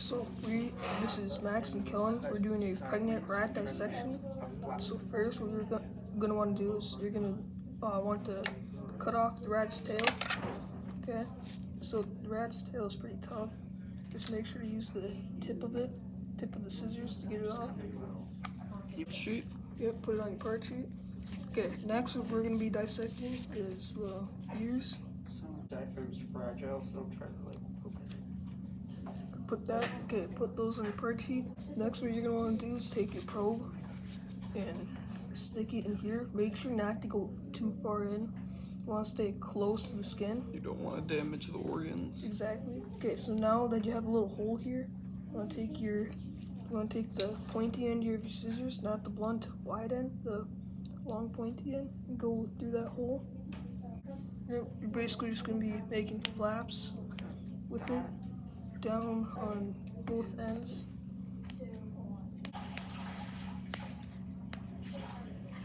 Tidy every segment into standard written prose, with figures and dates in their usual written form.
So this is Max and Kellen. We're doing a pregnant rat dissection. So first, what you're gonna want to do is you're gonna want to cut off the rat's tail. Okay. So the rat's tail is pretty tough. Just make sure to use the tip of the scissors to get it off. Sheet. Yep. Put it on your part sheet. Okay. Next, what we're gonna be dissecting is the ears. Diaphragm's fragile, so don't try to poke it. Put those on your part sheet. Next, what you're gonna want to do is take your probe and stick it in here. Make sure not to go too far in. You want to stay close to the skin. You don't want to damage the organs. Exactly. Okay, so now that you have a little hole here, you want to take the pointy end of your scissors, not the blunt wide end, the long pointy end, and go through that hole. You're basically just going to be making flaps with it down on both ends.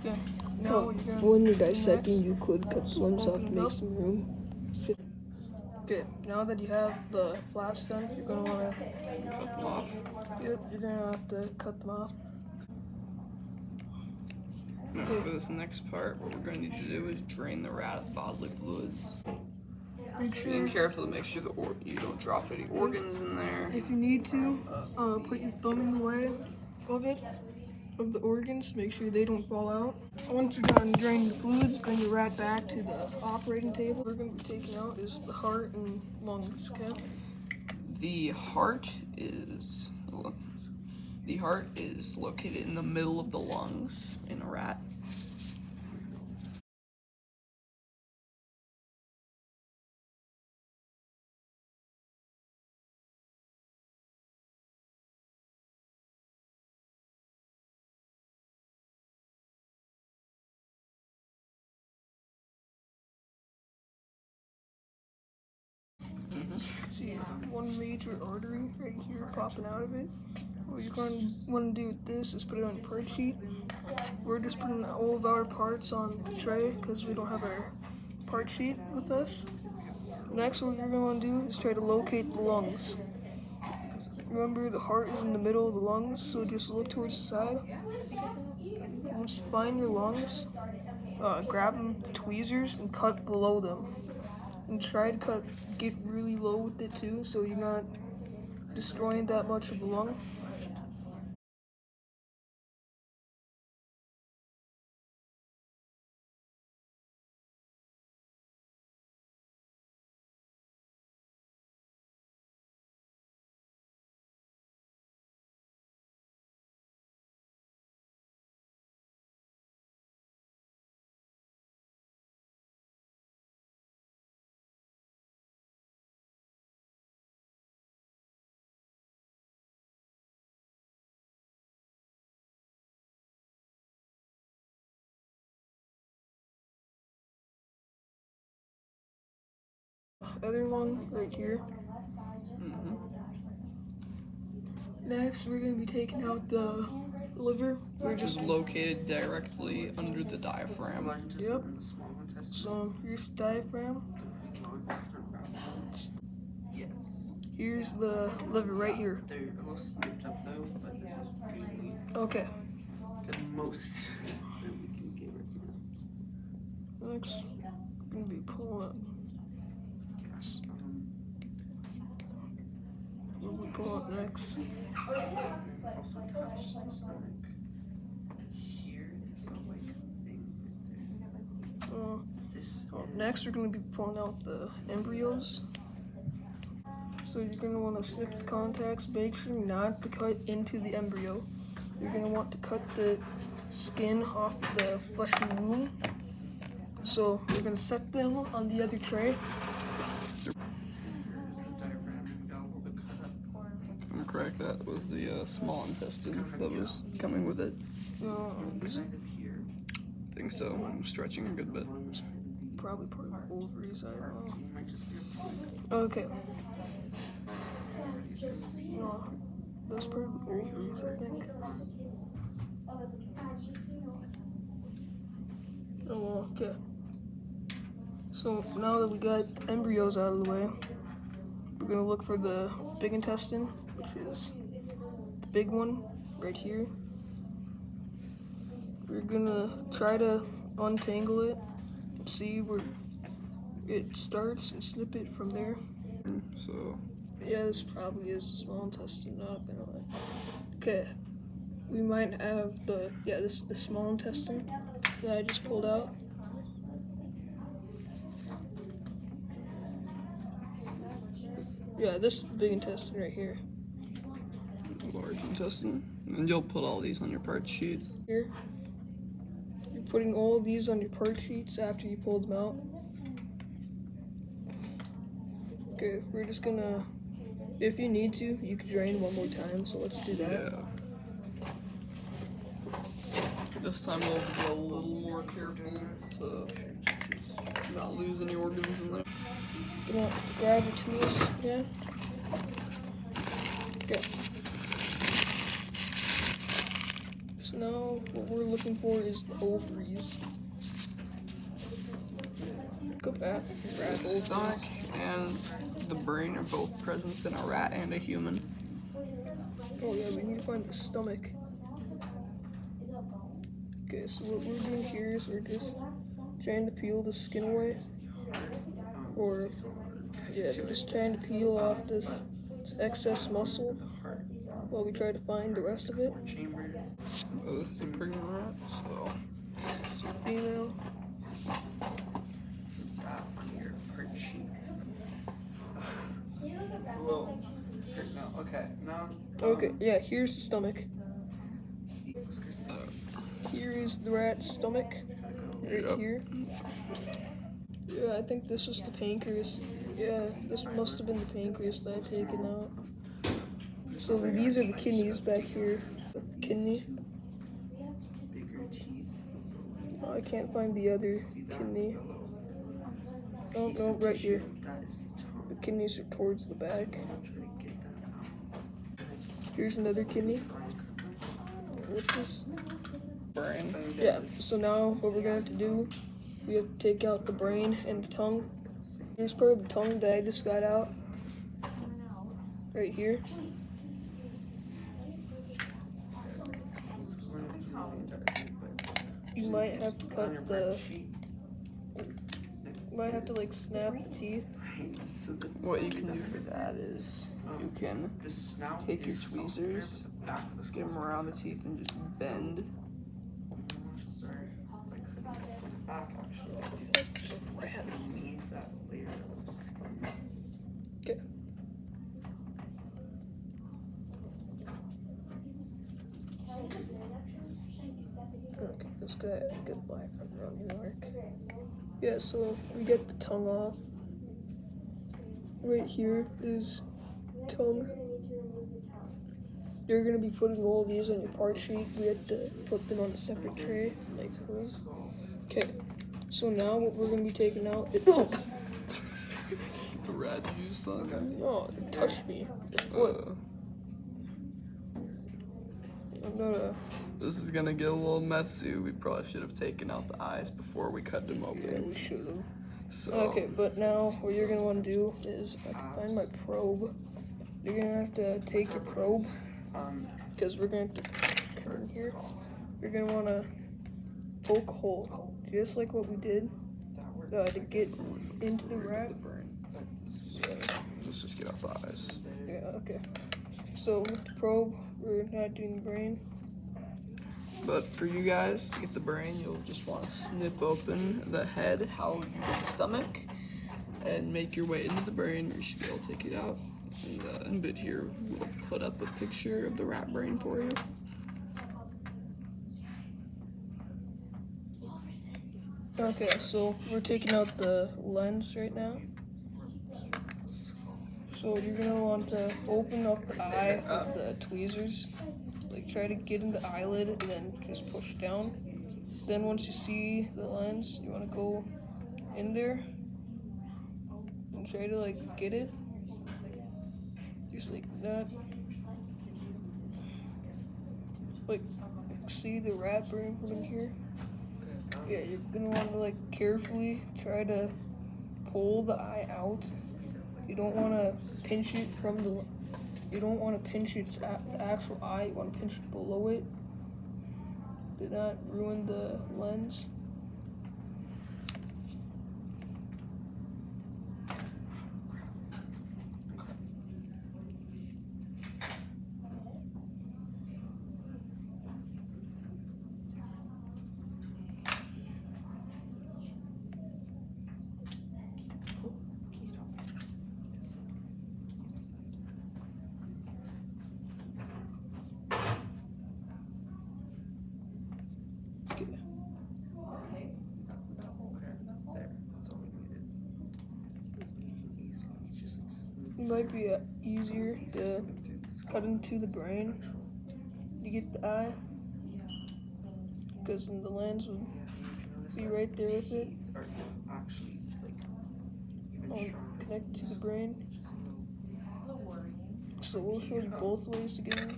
Okay, now when you're dissecting, you could cut the limbs off to make some room. Okay, now that you have the flaps done, you're going to want to Cut them off. Yep, you're going to have to cut them off. Now for this next part, what we're going to need to do is drain the rat of the bodily fluids. Being careful to make sure you don't drop any organs in there. If you need to, put your thumb in the way of the organs, make sure they don't fall out. Once you're done draining the fluids, bring the rat back to the operating table. What we're going to be taking out is the heart and lungs, okay? The heart is located in the middle of the lungs in a rat. See one major artery right here popping out of it. What you're going to want to do with this is put it on your part sheet. We're just putting all of our parts on the tray because we don't have our part sheet with us. Next, what you're going to want to do is try to locate the lungs. Remember, the heart is in the middle of the lungs, so just look towards the side. Once you find your lungs, grab them with the tweezers and cut below them. And try to get really low with it too, so you're not destroying that much of the lung. Other lung right here. Next, we're going to be taking out the liver. Which is located directly under the diaphragm. Yep. So here's the diaphragm. Here's the liver right here. They're a little snipped up though, but this is good. Okay. The most that we can get right now. Next, we're going to be pulling up. What we pull up next? Also touch the stomach. Here is some like thing right there. Next, we're going to be pulling out the embryos. So you're going to want to snip the contacts. Make sure not to cut into the embryo. You're going to want to cut the skin off the fleshy womb. So we're going to set them on the other tray. If I'm correct, that was the small intestine that was coming with it. Is it? I think so. I'm stretching a good bit. It's probably part of the ovaries, I don't know. Okay. No, that's part of the ovaries, I think. Oh, well, okay. So now that we got embryos out of the way, we're gonna look for the big intestine, which is the big one right here. We're gonna try to untangle it, see where it starts, and snip it from there. So, Yeah, this probably is the small intestine, not gonna lie. Okay, we might have this is the small intestine that I just pulled out. Yeah, this is the big intestine right here. large intestine. And you'll put all these on your part sheet. Here. You're putting all these on your part sheets after you pull them out. Okay, we're just gonna, if you need to, you can drain one more time, so let's do that. Yeah. This time we'll be a little more careful to not lose any organs in there. Gonna grab your tools again. Okay. So now what we're looking for is the ovaries. Go back and grab The stomach ovaries. and the brain are both present in a rat and a human. Oh yeah, we need to find the stomach. Okay, so what we're doing here is we're just trying to peel the skin away. Or, yeah, we're just trying to peel off this excess muscle while we try to find the rest of it. Oh, this is a pregnant rat, so It's a female. Okay, now. Okay, yeah, here's the stomach. Here is the rat's stomach. Right Yep. here. Yeah, I think this was the pancreas. Yeah, this must have been the pancreas that I taken out. So these are the kidneys back here. The kidney. Oh, I can't find the other kidney. Oh, no, right here. The kidneys are towards the back. Here's another kidney. What's this? brain. Yeah, so now what we're going to have to do, we have to take out the brain and the tongue. Here's part of the tongue that I just got out. Right here. You might have to cut the, you might have to like snap the teeth. What you can do for that is you can take your tweezers, get them around the teeth, and just bend. Okay. Okay, this guy, goodbye from New York. Yeah, so we get the tongue off. Right here is tongue. You're gonna be putting all these on your part sheet. We have to put them on a separate tray, like room. Okay, so now what we're gonna be taking out is The rat juice on it. oh, it touched me. What? I'm gonna. This is gonna get a little messy. We probably should have taken out the eyes before we cut them Yeah, open. we should have. So Okay, but now what you're gonna want to do is, if I can find my probe, you're gonna have to take your probe, because we're going to cut in here. You're gonna want to poke a hole, just like what we did, to get into the rat. let's just get out the eyes. Yeah, okay. So with the probe, we're not doing the brain. But for you guys to get the brain, you'll just want to snip open the head, how you get the stomach, and make your way into the brain. You should be able to take it out. And in a bit here, we'll put up a picture of the rat brain for you. Okay, so we're taking out the lens right now. So you're gonna want to open up the eye with the tweezers. Like try to get in the eyelid and then just push down. Then once you see the lens, you want to go in there and try to like get it. Just like that. Like see the rat brain from in here? Yeah, you're gonna want to like carefully try to pull the eye out You don't want to pinch it from the. You don't want to pinch its the actual eye. You want to pinch it below it. Do not ruin the lens. Okay. It might be easier to cut into the brain to get the eye, because then the lens would be right there with it. I'll connect to the brain. So we'll show you both ways to get in.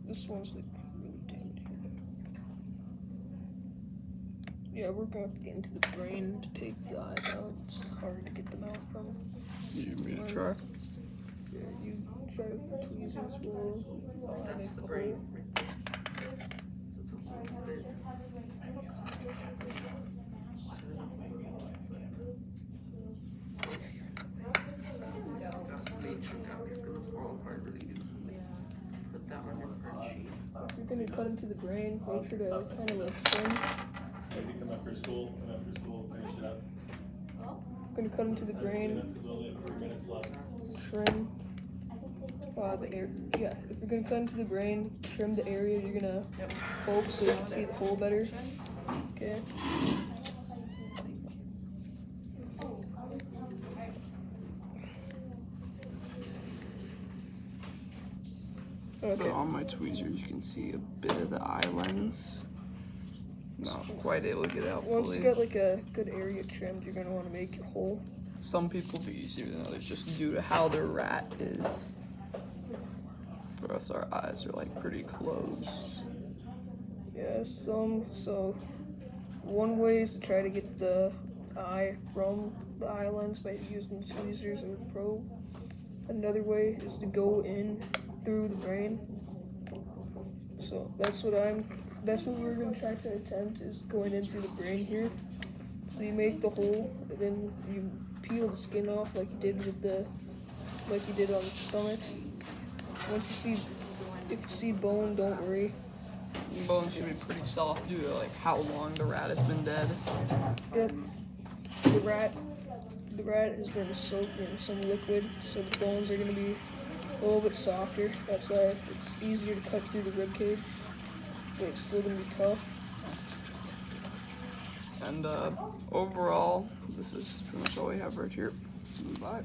This one's like really damaged. Yeah, we're going to get into the brain to take the eyes out. It's hard to get them out from. You want me to try? Yeah, you try with the tweezers. We'll That's make the the brain. hole. So it's a little bit. Make sure it's gonna fall apart really easily. Put that on your part sheet. If you're going to cut into the brain, make sure to kind of like trim. Maybe come after school, finish it up. Going to cut into the brain, We only have 3 minutes left. trim the air. Yeah, if you're going to cut into the brain, trim the area you're going to poke so you can see the hole better. Okay. So on my tweezers, you can see a bit of the eye lens. Not quite able to get out Once fully. you get like a good area trimmed, you're going to want to make your hole. Some people be easier than others just due to how their rat is. For us, our eyes are like pretty closed. Yeah, so one way is to try to get the eye from the eye lens by using tweezers or probe. Another way is to go in through the brain. So that's what we're gonna try to attempt, is going in through the brain here. So you make the hole and then you peel the skin off like you did on the stomach. If you see bone, don't worry. Bones should be pretty soft due to like how long the rat has been dead. Yep. The rat has been soaked in some liquid, so the bones are going to be a little bit softer. That's why it's easier to cut through the rib cage, but it's still going to be tough. And overall, this is pretty much all we have right here. Bye.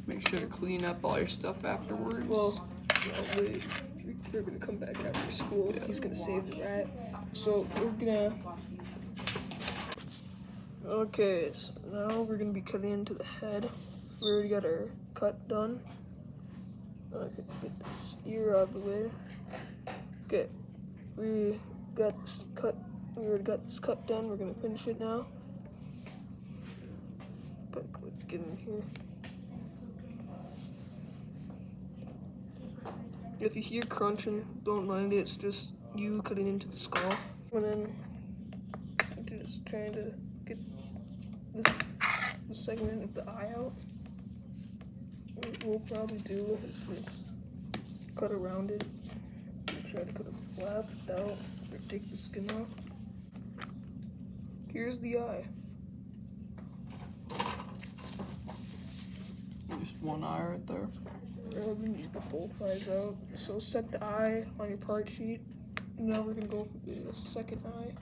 Make sure to clean up all your stuff afterwards. Well, wait. We're going to come back after school. Yeah. He's going to save the rat. So we're going to... Okay, so now we're going to be cutting into the head. We already got our cut done. Okay, get this ear out of the way. Okay, we got this cut. We already got this cut done. We're gonna finish it now. But get in here. If you hear crunching, don't mind it. It's just you cutting into the skull. And then just trying to get this segment of the eye out. What we'll probably do is just cut around it. Try to cut a flap out or take the skin off. Here's the eye. Just one eye right there. We need to get both eyes out. So set the eye on your part sheet. Now we're gonna go for the second eye.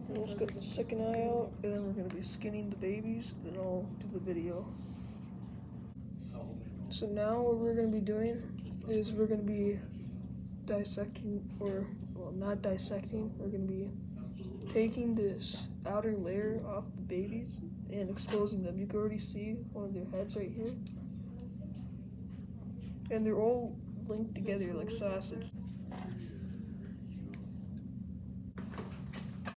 We'll just get the second eye out, and then we're gonna be skinning the babies, and I'll do the video. So now what we're gonna be doing is we're gonna be dissecting, or well, not dissecting. We're gonna be taking this outer layer off the babies and exposing them. You can already see one of their heads right here, and they're all linked together like sausage.